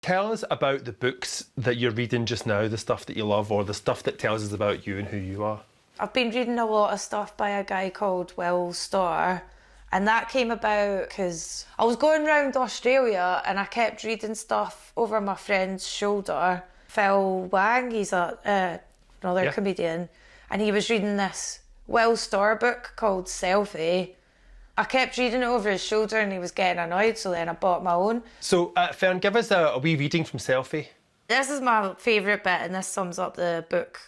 Tell us about the books that you're reading just now, the stuff that you love, or the stuff that tells us about you and who you are. I've been reading a lot of stuff by a guy called Will Storr, and that came about because I was going around Australia and I kept reading stuff over my friend's shoulder. Phil Wang, he's another comedian, and he was reading this Will Storr book called Selfie. I kept reading it over his shoulder and he was getting annoyed, so then I bought my own. So, Fern, give us a wee reading from Selfie. This is my favourite bit, and this sums up the book.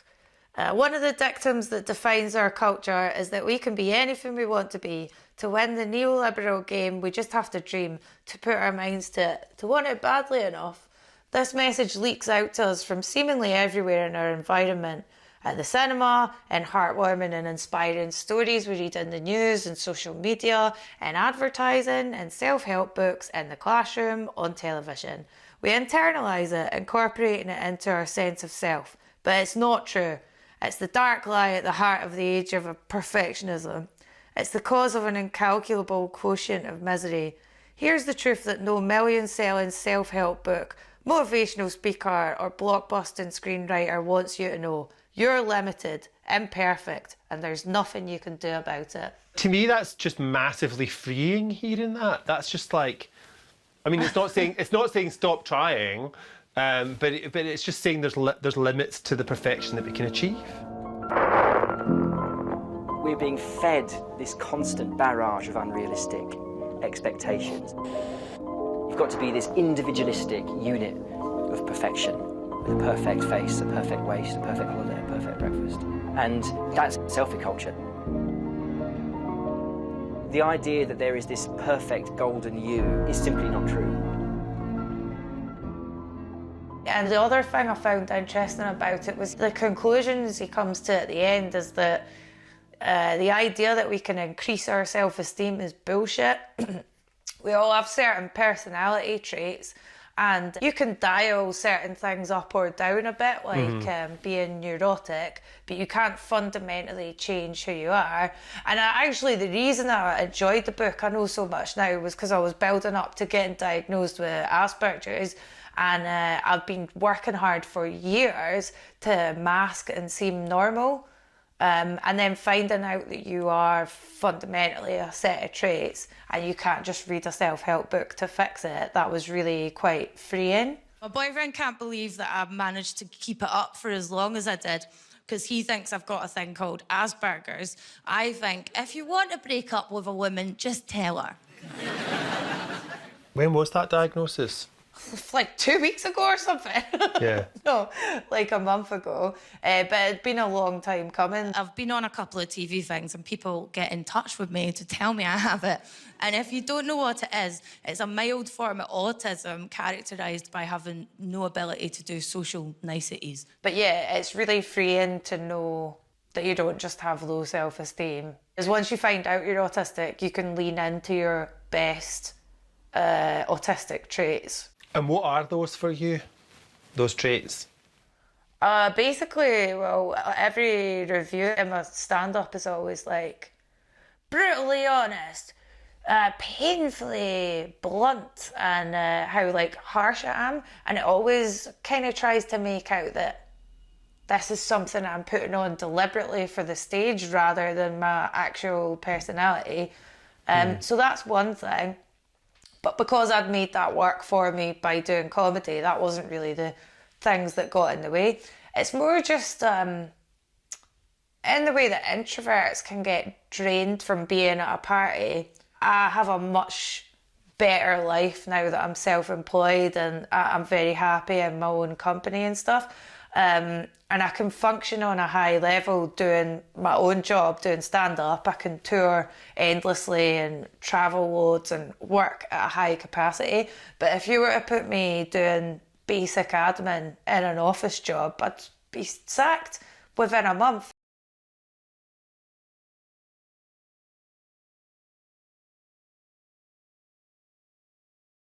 One of the dictums that defines our culture is that we can be anything we want to be. To win the neoliberal game, we just have to dream, to put our minds to it, to want it badly enough. This message leaks out to us from seemingly everywhere in our environment. At the cinema, in heartwarming and inspiring stories we read in the news and social media, in advertising, in self-help books, in the classroom, on television. We internalise it, incorporating it into our sense of self. But it's not true. It's the dark lie at the heart of the age of perfectionism. It's the cause of an incalculable quotient of misery. Here's the truth that no million-selling self-help book, motivational speaker or blockbusting screenwriter wants you to know. You're limited, imperfect, and there's nothing you can do about it. To me, that's just massively freeing, hearing that. That's just like, I mean, it's not saying stop trying, but it's just saying there's limits to the perfection that we can achieve. We're being fed this constant barrage of unrealistic expectations. You've got to be this individualistic unit of perfection, with a perfect face, a perfect waist, a perfect holiday, a perfect breakfast. And that's selfie culture. The idea that there is this perfect golden you is simply not true. And the other thing I found interesting about it was the conclusions he comes to at the end is that the idea that we can increase our self-esteem is bullshit. We all have certain personality traits, and you can dial certain things up or down a bit, like being neurotic, but you can't fundamentally change who you are. And actually, the reason that I enjoyed the book, I know so much now, was because I was building up to getting diagnosed with Asperger's, and I've been working hard for years to mask and seem normal. And then finding out that you are fundamentally a set of traits and you can't just read a self-help book to fix it, that was really quite freeing. My boyfriend can't believe that I've managed to keep it up for as long as I did, because he thinks I've got a thing called Asperger's. I think, if you want to break up with a woman, just tell her. When was that diagnosis? Like 2 weeks ago or something. Yeah. No, like a month ago. But it'd been a long time coming. I've been on a couple of TV things and people get in touch with me to tell me I have it. And if you don't know what it is, it's a mild form of autism characterised by having no ability to do social niceties. But yeah, it's really freeing to know that you don't just have low self-esteem. Because once you find out you're autistic, you can lean into your best autistic traits. And what are those for you, those traits? Basically, well, every review in my stand-up is always like, brutally honest, painfully blunt, and how like harsh I am. And it always kind of tries to make out that this is something I'm putting on deliberately for the stage rather than my actual personality. So that's one thing. But because I'd made that work for me by doing comedy, that wasn't really the things that got in the way. It's more just in the way that introverts can get drained from being at a party. I have a much better life now that I'm self-employed and I'm very happy in my own company and stuff. And I can function on a high level doing my own job, doing stand-up. I can tour endlessly and travel loads and work at a high capacity. But if you were to put me doing basic admin in an office job, I'd be sacked within a month.